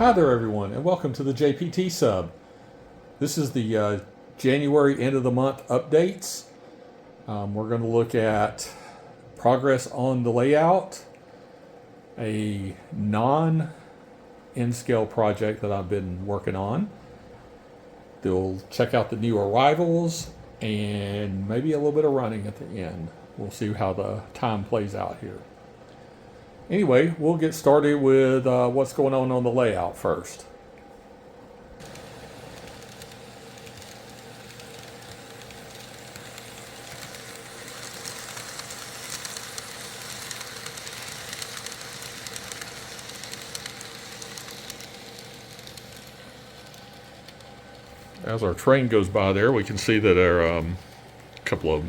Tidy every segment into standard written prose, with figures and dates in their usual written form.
Hi there everyone and welcome to the JPT Sub. This is the January end of the month updates. We're going to look at progress on the layout, a non-in-scale project that I've been working on. We'll check out the new arrivals and maybe a little bit of running at the end. We'll see how the time plays out here. Anyway, we'll get started with what's going on the layout first. As our train goes by there, we can see that there are a couple of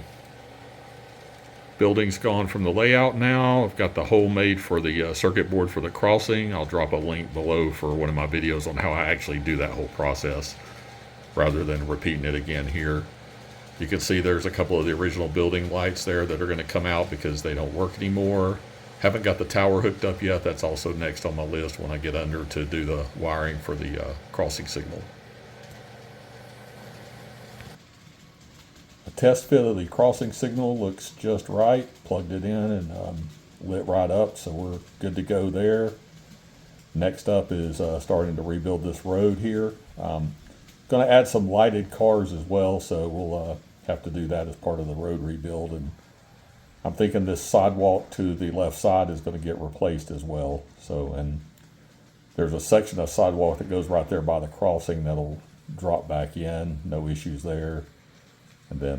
buildings gone from the layout now. I've got the hole made for the circuit board for the crossing. I'll drop a link below for one of my videos on how I actually do that whole process rather than repeating it again here. You can see there's a couple of the original building lights there that are going to come out because they don't work anymore. Haven't got the tower hooked up yet. That's also next on my list when I get under to do the wiring for the crossing signal. Test fit of the crossing signal looks just right. Plugged it in and lit right up, so we're good to go there. Next up is starting to rebuild this road here. Going to add some lighted cars as well, so we'll have to do that as part of the road rebuild. And I'm thinking this sidewalk to the left side is going to get replaced as well. So, and there's a section of sidewalk that goes right there by the crossing that'll drop back in. No issues there. And then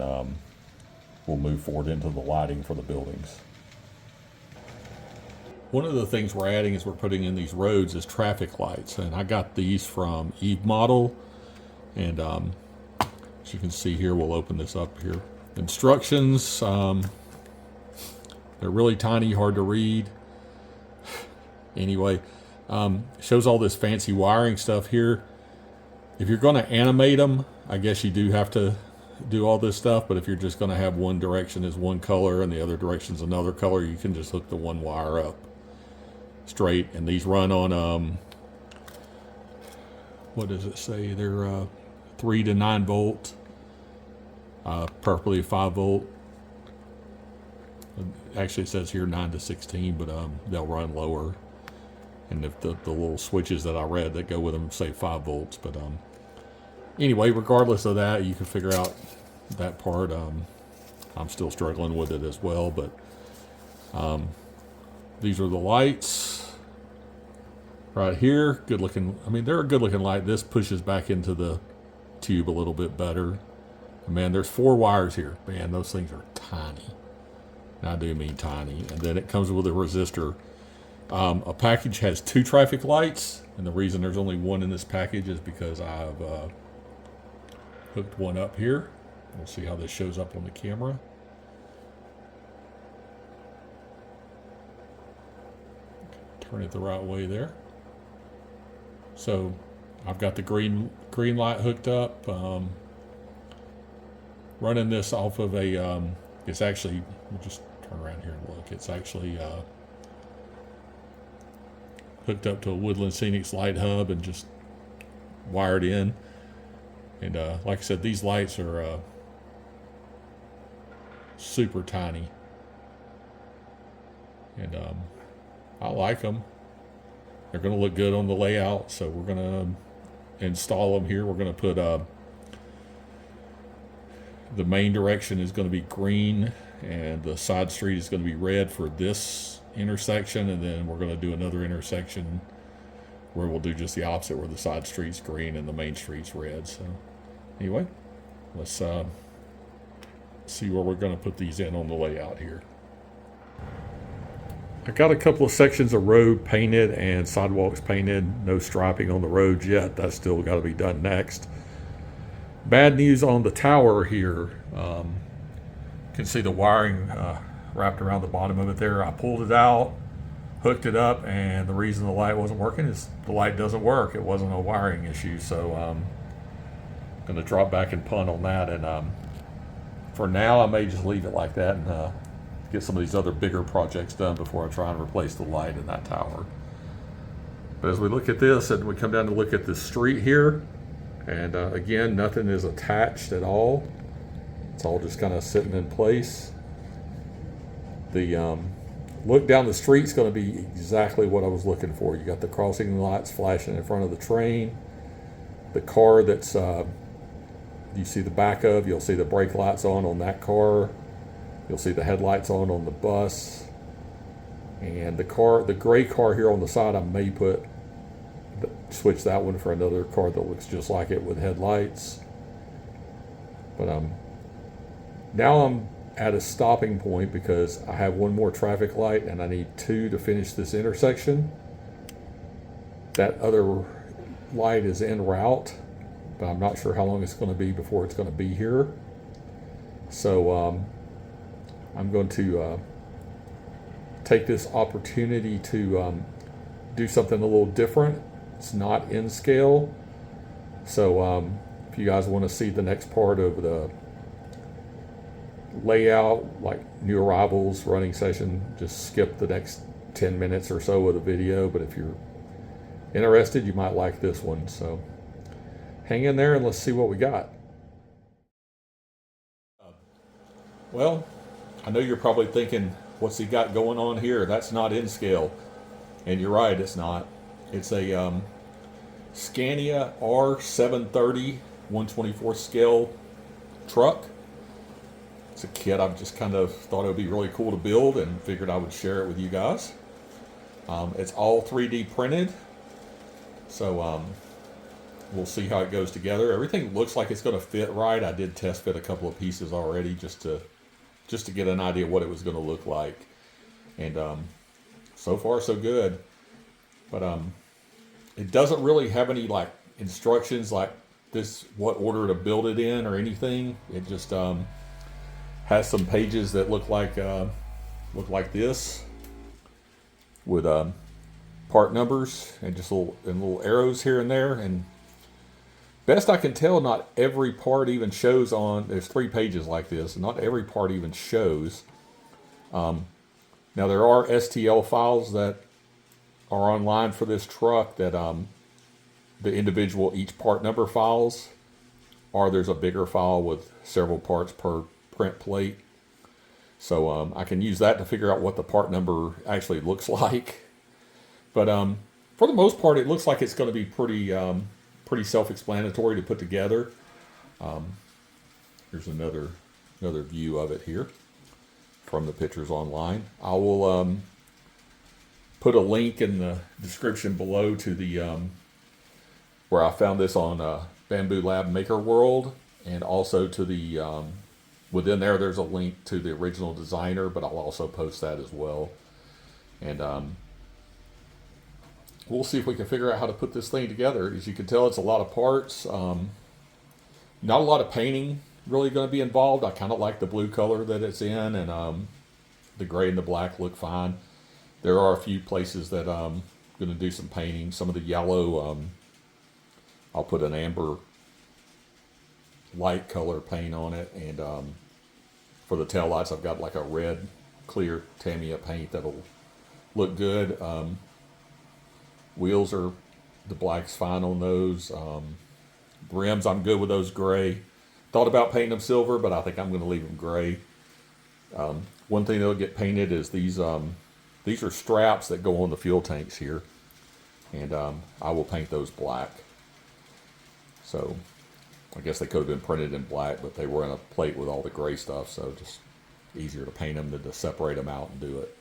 we'll move forward into the lighting for the buildings. One of the things we're adding is we're putting in these roads as traffic lights. And I got these from Eve Model. And as you can see here, we'll open this up here. Instructions, they're really tiny, hard to read. Anyway, shows all this fancy wiring stuff here. If you're going to animate them, I guess you do have to do all this stuff, but if you're just going to have one direction is one color and the other direction is another color, you can just hook the one wire up straight. And these run on what does it say, they're 3 to 9 volt, preferably 5 volt. Actually it says here 9 to 16, but they'll run lower. And if the little switches that I read that go with them say 5 volts, but anyway, regardless of that, you can figure out that part. I'm still struggling with it as well, but these are the lights right here. Good looking. I mean, they're a good looking light. This pushes back into the tube a little bit better. And man, there's 4 wires here. Man, those things are tiny. And I do mean tiny. And then it comes with a resistor. A package has 2 traffic lights, and the reason there's only one in this package is because I've hooked one up here. We'll see how this shows up on the camera. Turn it the right way there. So I've got the green light hooked up. Running this off of a, it's actually, we'll just turn around here and look. It's actually hooked up to a Woodland Scenics light hub and just wired in. And like I said, these lights are super tiny. And I like them. They're going to look good on the layout. So we're going to install them here. We're going to put the main direction is going to be green and the side street is going to be red for this intersection. And then we're going to do another intersection where we'll do just the opposite, where the side street's green and the main street's red. So anyway, let's see where we're going to put these in on the layout here. I got a couple of sections of road painted and sidewalks painted. No striping on the roads yet. That's still got to be done next. Bad news on the tower here. You can see the wiring wrapped around the bottom of it there. I pulled it out, hooked it up, and the reason the light wasn't working is the light doesn't work. It wasn't a wiring issue, so I'm going to drop back and punt on that. And for now, I may just leave it like that and get some of these other bigger projects done before I try and replace the light in that tower. But as we look at this and we come down to look at the street here, and again, nothing is attached at all. It's all just kind of sitting in place. The look down the street is going to be exactly what I was looking for. You got the crossing lights flashing in front of the train. The car that's you see the back of, you'll see the brake lights on that car. You'll see the headlights on the bus. And the gray car here on the side, I may switch that one for another car that looks just like it with headlights. But now I'm at a stopping point because I have one more traffic light and I need two to finish this intersection. That other light is en route, but I'm not sure how long it's going to be before it's going to be here. So I'm going to take this opportunity to do something a little different. It's not in scale. So if you guys want to see the next part of the layout, like new arrivals, running session, just skip the next 10 minutes or so of the video. But if you're interested, you might like this one. So hang in there and let's see what we got. Well, I know you're probably thinking, what's he got going on here? That's not in scale. And you're right, it's not. It's a Scania R730 1/24 scale truck. It's a kit I've just kind of thought it would be really cool to build and figured I would share it with you guys. It's all 3D printed. So we'll see how it goes together. Everything looks like it's going to fit right. I did test fit a couple of pieces already just to get an idea what it was going to look like. And so far so good. But it doesn't really have any like instructions like this, what order to build it in or anything. It just has some pages that look like this with part numbers and just little arrows here and there. And best I can tell, not every part even shows on. There's 3 pages like this, and not every part even shows. Now there are STL files that are online for this truck that the individual each part number files, or there's a bigger file with several parts per print plate. So I can use that to figure out what the part number actually looks like. But for the most part, it looks like it's going to be pretty self-explanatory to put together. Here's another view of it here from the pictures online. I will put a link in the description below to the where I found this on Bamboo Lab Maker World, and also to the within there's a link to the original designer, but I'll also post that as well. And we'll see if we can figure out how to put this thing together. As you can tell, it's a lot of parts. Not a lot of painting really going to be involved. I kind of like the blue color that it's in, and the gray and the black look fine. There are a few places that I'm going to do some painting. Some of the yellow, I'll put an amber light color paint on it, and for the taillights, I've got like a red clear Tamiya paint that'll look good. Wheels are, the black's fine on those. Rims, I'm good with those gray. Thought about painting them silver, but I think I'm going to leave them gray. One thing that'll get painted is these are straps that go on the fuel tanks here, and I will paint those black. So I guess they could have been printed in black, but they were in a plate with all the gray stuff, so just easier to paint them than to separate them out and do it.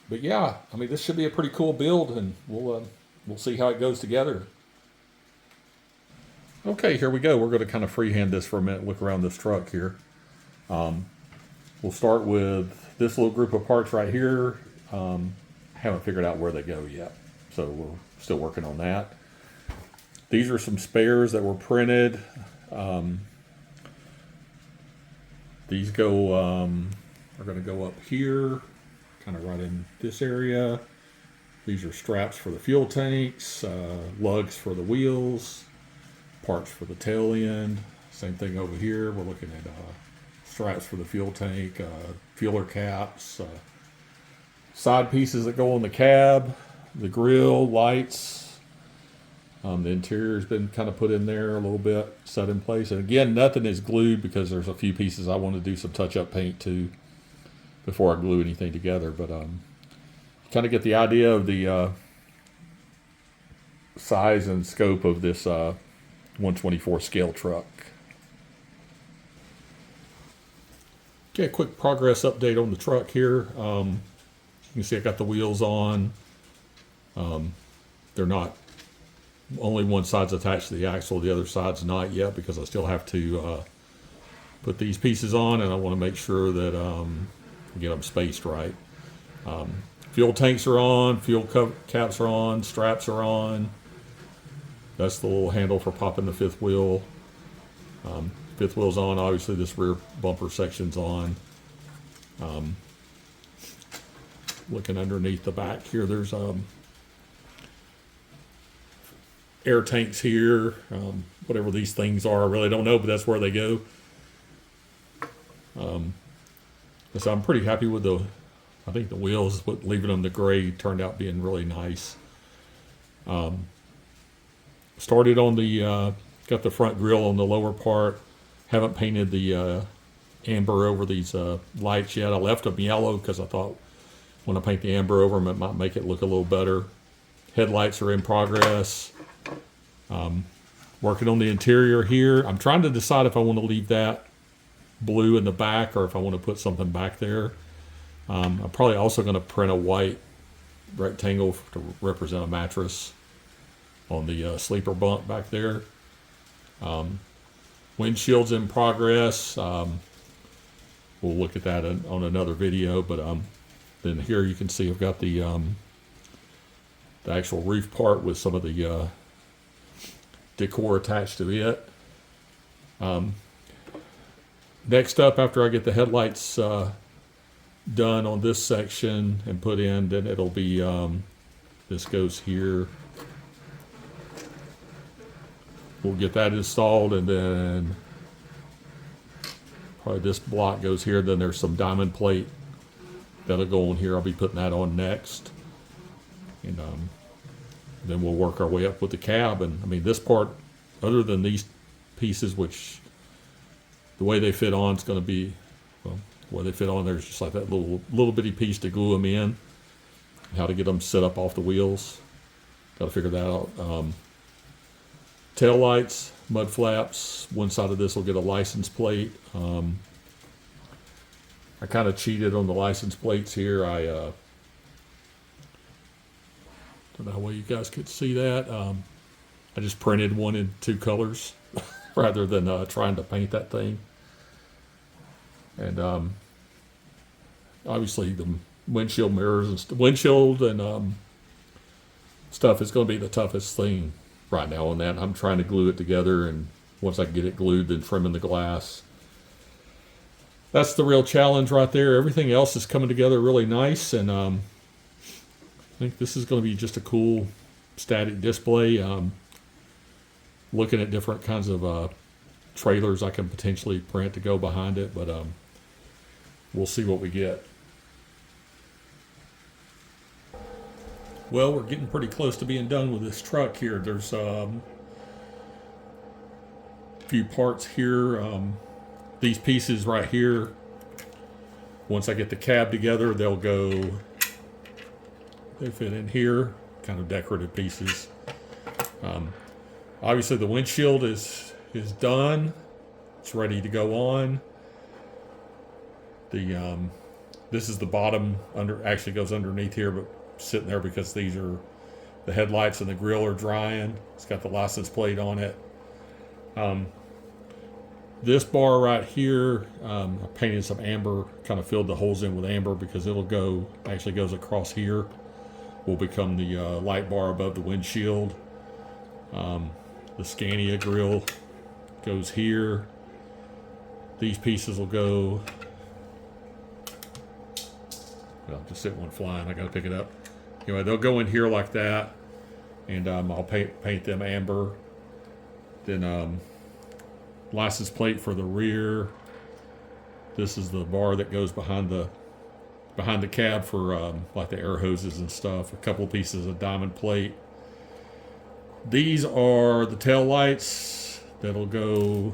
But yeah, I mean, this should be a pretty cool build, and we'll see how it goes together. Okay, here we go. We're going to kind of freehand this for a minute, look around this truck here. We'll start with this little group of parts right here. Haven't figured out where they go yet, so we're still working on that. These are some spares that were printed. These go are going to go up here, kind of right in this area. These are straps for the fuel tanks, lugs for the wheels, parts for the tail end. Same thing over here. We're looking at straps for the fuel tank, fueler caps, side pieces that go on the cab, the grill, lights. The interior's been kind of put in there a little bit, set in place. And again, nothing is glued because there's a few pieces I want to do some touch-up paint to before I glue anything together. But kind of get the idea of the size and scope of this 124 scale truck. Okay, a quick progress update on the truck here. You can see I got the wheels on. They're not, only one side's attached to the axle, the other side's not yet because I still have to put these pieces on, and I want to make sure that I get them spaced right. Fuel tanks are on, fuel caps are on, straps are on. That's the little handle for popping the fifth wheel. Fifth wheel's on, obviously this rear bumper section's on. Looking underneath the back here, there's air tanks here, whatever these things are, I really don't know, but that's where they go. So I'm pretty happy with I think the wheels, leaving them the gray turned out being really nice. Started on got the front grille on the lower part. Haven't painted the amber over these lights yet. I left them yellow because I thought when I paint the amber over them, it might make it look a little better. Headlights are in progress. Working on the interior here. I'm trying to decide if I want to leave that blue in the back or if I want to put something back there. I'm probably also going to print a white rectangle to represent a mattress on the sleeper bunk back there. Windshield's in progress. We'll look at that on another video, but then here you can see I've got the actual roof part with some of the decor attached to it. Next up, after I get the headlights done on this section and put in, then it'll be this goes here. We'll get that installed, and then probably this block goes here. Then there's some diamond plate that'll go on here. I'll be putting that on next, and then we'll work our way up with the cab. And I mean, this part, other than these pieces, which the way they fit on is going to be, well, the way they fit on there's just like that little bitty piece to glue them in. How to get them set up off the wheels, got to figure that out. Tail lights, mud flaps. One side of this will get a license plate. I kind of cheated on the license plates here. I don't know how well you guys could see that. I just printed one in 2 colors rather than trying to paint that thing. And obviously the windshield mirrors and windshield and stuff is going to be the toughest thing right now on that. I'm trying to glue it together, and once I get it glued, then trimming the glass. That's the real challenge right there. Everything else is coming together really nice, and I think this is going to be just a cool static display. Looking at different kinds of trailers I can potentially print to go behind it, but we'll see what we get. Well, we're getting pretty close to being done with this truck here. There's a few parts here. These pieces right here, once I get the cab together, they fit in here, kind of decorative pieces. Obviously the windshield is done. It's ready to go on. This is the bottom, actually goes underneath here, but sitting there because these are the headlights and the grill are drying. It's got the license plate on it. This bar right here, I painted some amber, kind of filled the holes in with amber because actually goes across here. Will become the light bar above the windshield. The Scania grill goes here. These pieces will go, well, just hit one flying, I gotta pick it up. Anyway, they'll go in here like that, and I'll paint them amber. Then license plate for the rear. This is the bar that goes behind behind the cab for like the air hoses and stuff. A couple of pieces of diamond plate. These are the tail lights that'll go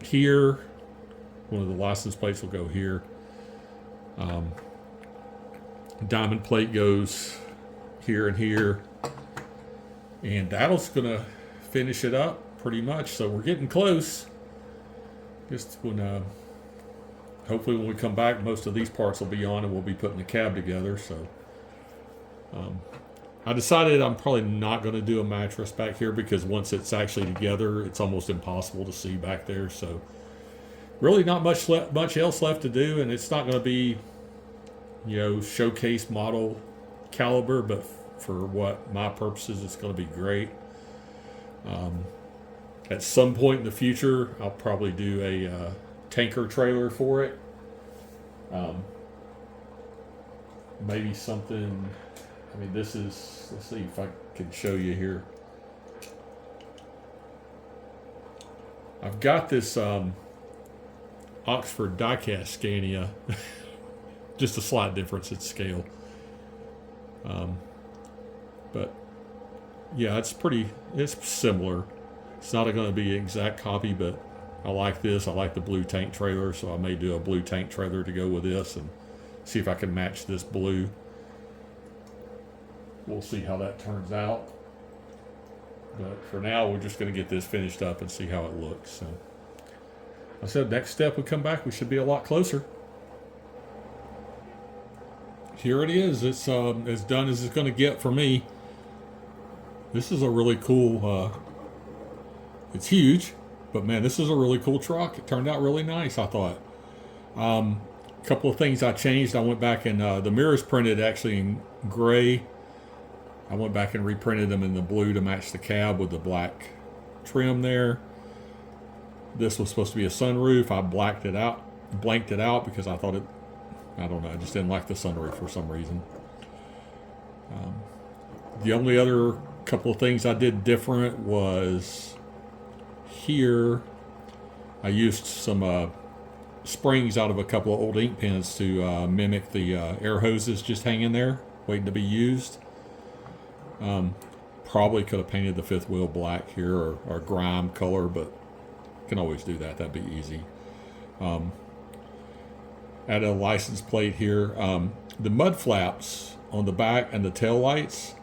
here. One of the license plates will go here. Diamond plate goes here and here. And that'll gonna finish it up pretty much. So we're getting close. Just when hopefully when we come back, most of these parts will be on and we'll be putting the cab together. So I decided I'm probably not going to do a mattress back here because once it's actually together, it's almost impossible to see back there. So really not much else left to do, and it's not going to be, you know, showcase model caliber, but for what my purposes, it's going to be great. At some point in the future, I'll probably do a tanker trailer for it. Maybe something, I mean, this is, let's see if I can show you here. I've got this Oxford diecast Scania, just a slight difference in scale. But yeah, it's similar. It's not going to be an exact copy, but I like this. I like the blue tank trailer, so I may do a blue tank trailer to go with this and see if I can match this blue. We'll see how that turns out. But for now, we're just going to get this finished up and see how it looks. So I said next step, we come back, we should be a lot closer. Here it is. It's as done as it's going to get for me. This is a really cool, it's huge, but man, this is a really cool truck. It turned out really nice, I thought. A couple of things I changed. I went back and the mirrors printed actually in gray. I went back and reprinted them in the blue to match the cab with the black trim there. This was supposed to be a sunroof. I blanked it out because I thought I don't know, I just didn't like the sunroof for some reason. The only other couple of things I did different was here I used some springs out of a couple of old ink pens to mimic the air hoses just hanging there waiting to be used. Probably could have painted the fifth wheel black here or grime color, but can always do that. That'd be easy. Add a license plate here. The mud flaps on the back and the tail lights,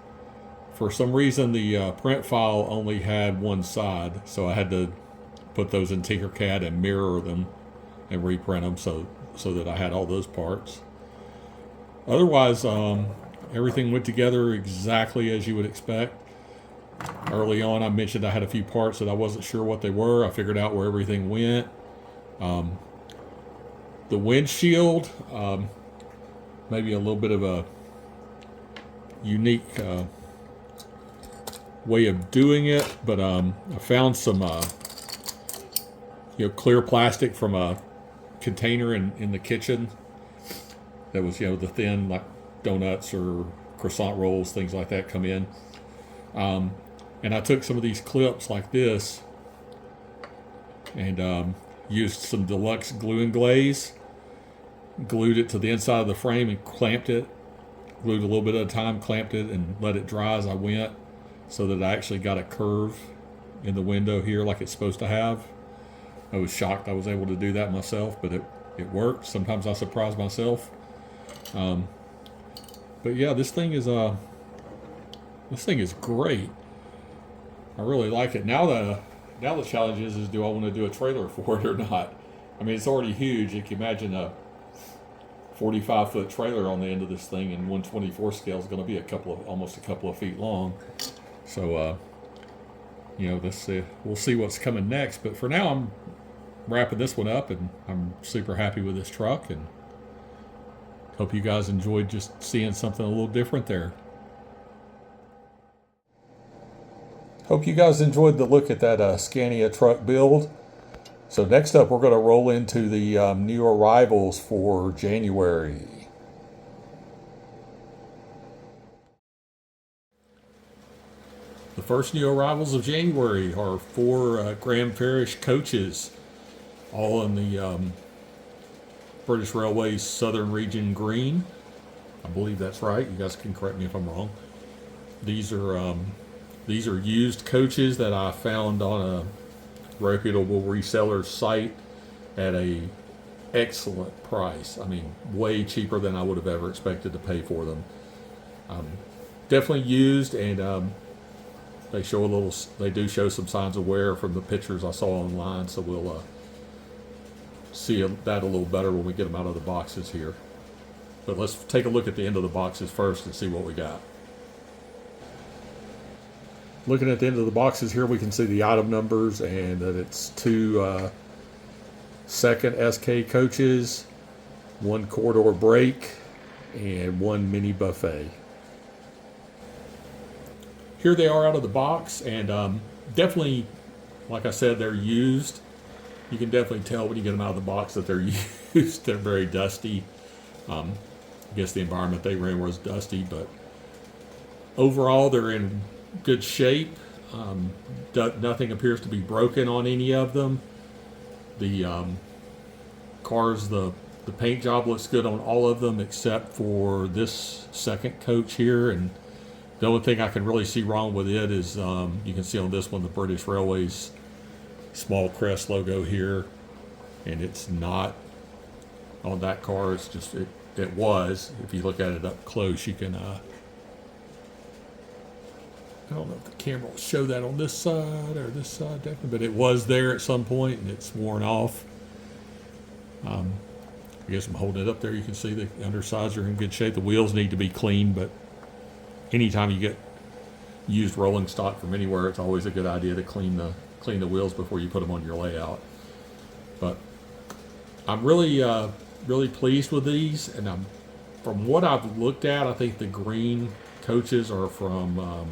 for some reason the print file only had one side, so I had to put those in Tinkercad and mirror them and reprint them so that I had all those parts. Otherwise, everything went together exactly as you would expect. Early on, I mentioned I had a few parts that I wasn't sure what they were. I figured out where everything went. The windshield, maybe a little bit of a unique way of doing it, but I found some clear plastic from a container in the kitchen that was, the thin, like donuts or croissant rolls, things like that come in. And I took some of these clips like this and used some deluxe glue and glaze, glued it to the inside of the frame and clamped it, glued a little bit at a time, clamped it, and let it dry as I went, so that I actually got a curve in the window here like it's supposed to have. I was shocked I was able to do that myself, but it worked. Sometimes I surprise myself. But yeah, this thing is great. I really like it. Now the challenge is do I want to do a trailer for it or not? I mean, it's already huge. You can imagine a 45-foot trailer on the end of this thing, and 124 scale is going to be almost a couple of feet long. So, we'll see what's coming next. But for now, I'm wrapping this one up, and I'm super happy with this truck, and hope you guys enjoyed just seeing something a little different there. Hope you guys enjoyed the look at that Scania truck build. So next up, we're going to roll into the new arrivals for January. The first new arrivals of January are 4 Graham Farish coaches, all in the British Railways Southern Region Green. I believe that's right. You guys can correct me if I'm wrong. These are used coaches that I found on a reputable reseller site at a excellent price. I mean, way cheaper than I would have ever expected to pay for them. Definitely used, and they do show some signs of wear from the pictures I saw online. So we'll see that a little better when we get them out of the boxes here. But let's take a look at the end of the boxes first and see what we got. Looking at the end of the boxes here, we can see the item numbers and that it's 2 second SK coaches, 1 corridor brake, and 1 mini buffet. Here they are out of the box, and definitely, like I said, they're used. You can definitely tell when you get them out of the box that they're used. They're very dusty. I guess the environment they were in was dusty, but overall they're in good shape. Nothing appears to be broken on any of them. The cars, the paint job looks good on all of them except for this second coach here, and the only thing I can really see wrong with it is you can see on this one the British Railways small crest logo here, and it's not on that car. It's just it was. If you look at it up close, you can I don't know if the camera will show that on this side or this side, definitely, but it was there at some point and it's worn off. I guess I'm holding it up there. You can see the undersides are in good shape. The wheels need to be cleaned, but anytime you get used rolling stock from anywhere, it's always a good idea to clean the wheels before you put them on your layout. But I'm really pleased with these, and from what I've looked at, I think the green coaches are from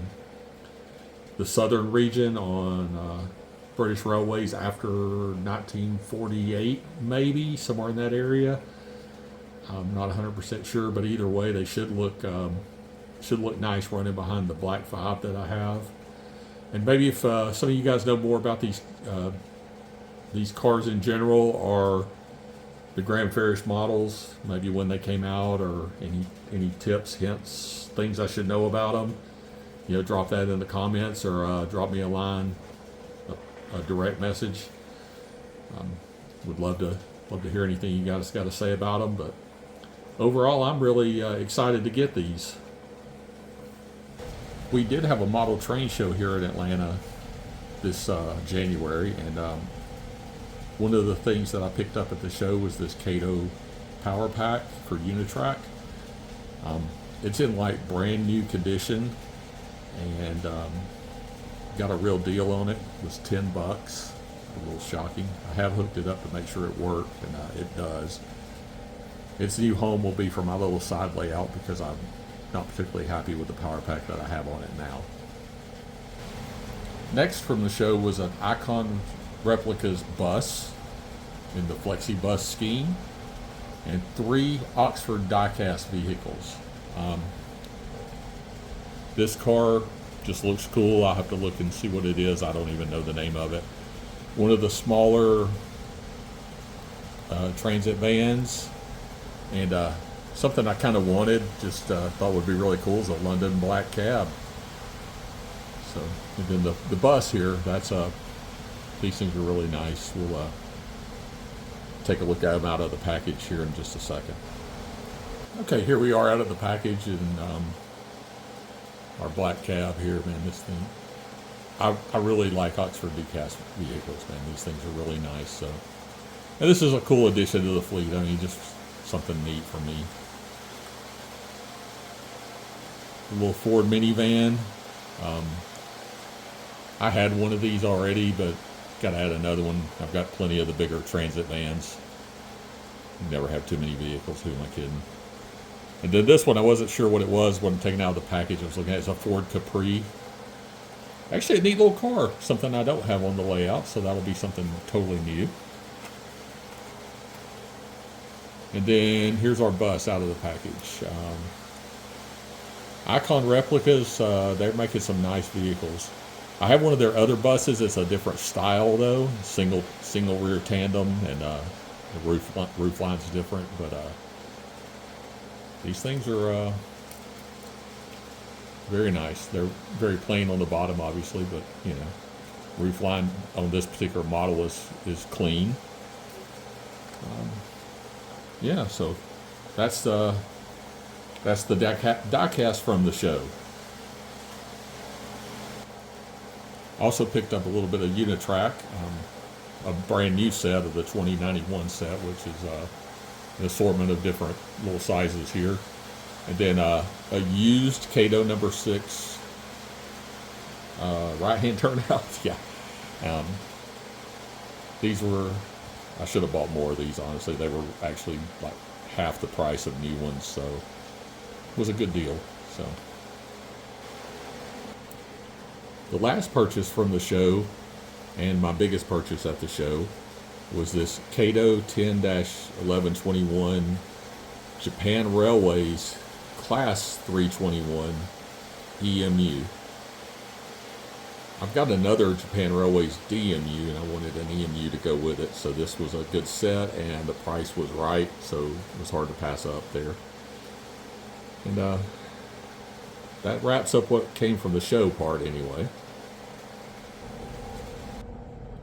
the southern region on British Railways after 1948, maybe somewhere in that area. I'm not 100% sure, but either way, they should look nice running behind the Black 5 that I have. And maybe if some of you guys know more about these cars in general, or the Graham Farish models, maybe when they came out, or any tips, hints, things I should know about them, drop that in the comments, or drop me a line, a direct message. Would love to hear anything you guys got to say about them. But overall, I'm really excited to get these. We did have a model train show here in Atlanta this January, and one of the things that I picked up at the show was this Kato power pack for Unitrack. It's in like brand new condition, and got a real deal on it. It was $10. A little shocking. I have hooked it up to make sure it worked, and it does. Its new home will be for my little side layout because I'm not particularly happy with the power pack that I have on it now. Next from the show was an Icon Replicas bus in the Flexi bus scheme, and 3 Oxford diecast vehicles. This car just looks cool. I'll have to look and see what it is. I don't even know the name of it. One of the smaller transit vans, and something I kind of wanted, just thought would be really cool, is a London black cab. So, and then the bus here, these things are really nice. We'll take a look at them out of the package here in just a second. Okay, here we are out of the package, and our black cab here, man. This thing, I really like Oxford diecast vehicles, man. These things are really nice. So, and this is a cool addition to the fleet. I mean, just something neat for me. A little Ford minivan. I had one of these already, but got to add another one. I've got plenty of the bigger transit vans. You never have too many vehicles. Who am I kidding? And then this one, I wasn't sure what it was when taking out of the package. I was looking at it. It's a Ford Capri. Actually, a neat little car. Something I don't have on the layout, so that'll be something totally new. And then here's our bus out of the package. Icon Replicas, they're making some nice vehicles. I have one of their other buses. It's a different style though, single rear tandem, and The roof line's different, but these things are very nice. They're very plain on the bottom, obviously, but you know, roof line on this particular model is clean. Yeah, so that's the diecast from the show. Also picked up a little bit of Unitrack, a brand new set of the 2091 set, which is an assortment of different little sizes here. And then a used Kato number 6 right-hand turnout. Yeah. These were, I should have bought more of these, honestly. They were actually like half the price of new ones, so it was a good deal. So the last purchase from the show, and my biggest purchase at the show, was this Kato 10-1121 Japan Railways Class 321 EMU. I've got another Japan Railways DMU, and I wanted an EMU to go with it, so this was a good set, and the price was right, so it was hard to pass up there. And that wraps up what came from the show part anyway.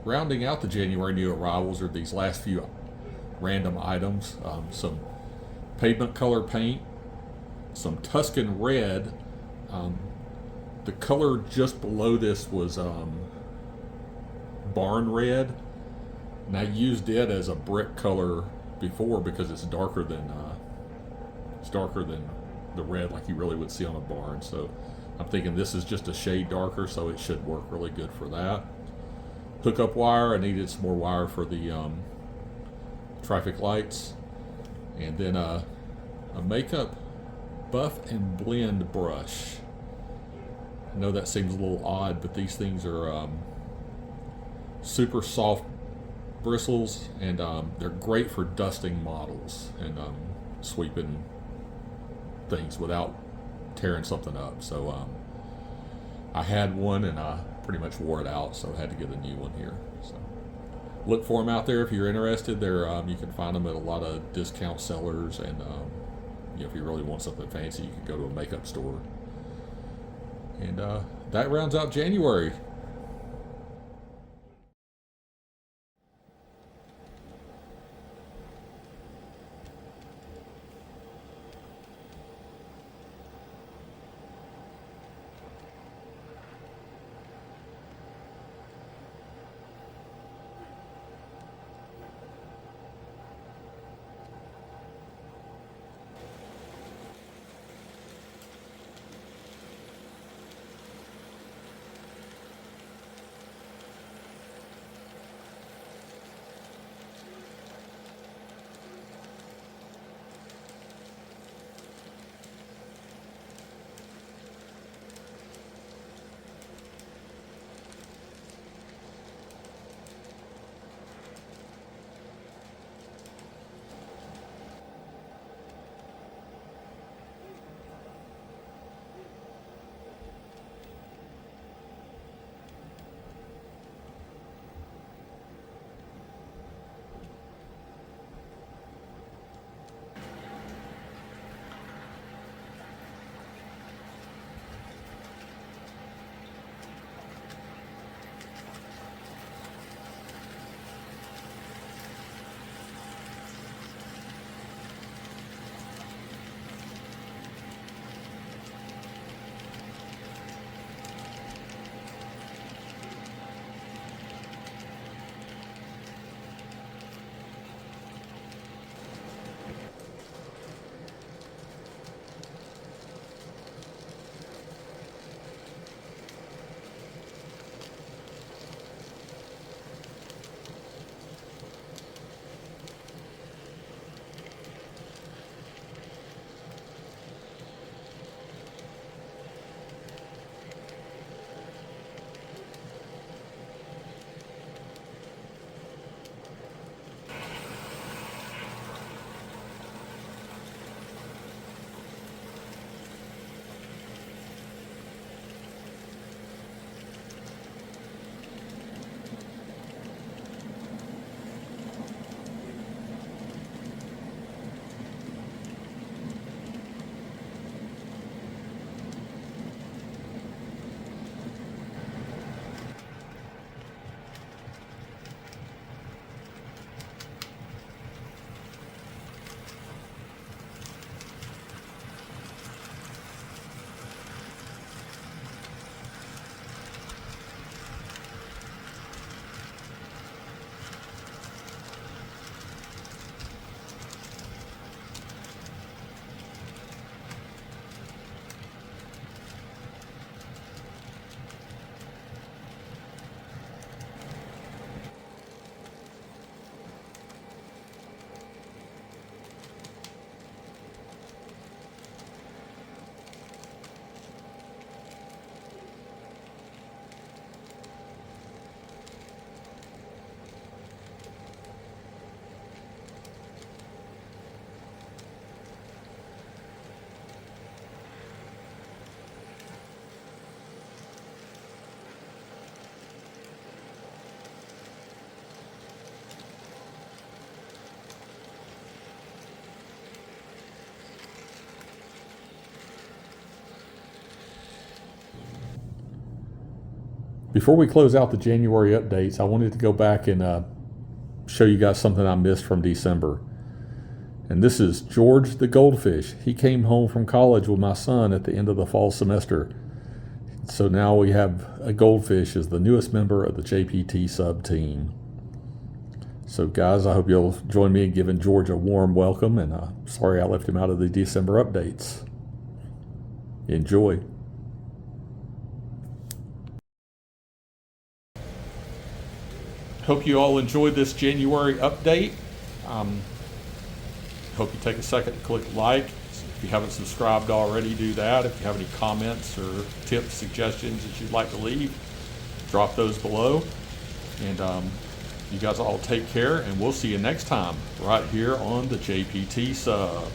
Rounding out the January new arrivals are these last few random items. Some pavement color paint, some Tuscan red. The color just below this was barn red, and I used it as a brick color before because it's darker than the red like you really would see on a barn. So I'm thinking this is just a shade darker, so it should work really good for that. Hookup wire, I needed some more wire for the traffic lights, and then a makeup buff and blend brush. I know that seems a little odd, but these things are super soft bristles, and they're great for dusting models and sweeping things without tearing something up. So I had one and I pretty much wore it out, so I had to get a new one here. So look for them out there if you're interested. They're you can find them at a lot of discount sellers, and you know, if you really want something fancy, you can go to a makeup store. And that rounds out January. Before we close out the January updates, I wanted to go back and show you guys something I missed from December. And this is George the goldfish. He came home from college with my son at the end of the fall semester. So now we have a goldfish as the newest member of the JPT Sub team. So guys, I hope you'll join me in giving George a warm welcome, and sorry I left him out of the December updates. Enjoy. Hope you all enjoyed this January update. Hope you take a second to click like. If you haven't subscribed already, do that. If you have any comments or tips, suggestions that you'd like to leave, drop those below. And you guys all take care, and we'll see you next time right here on the JPT Sub.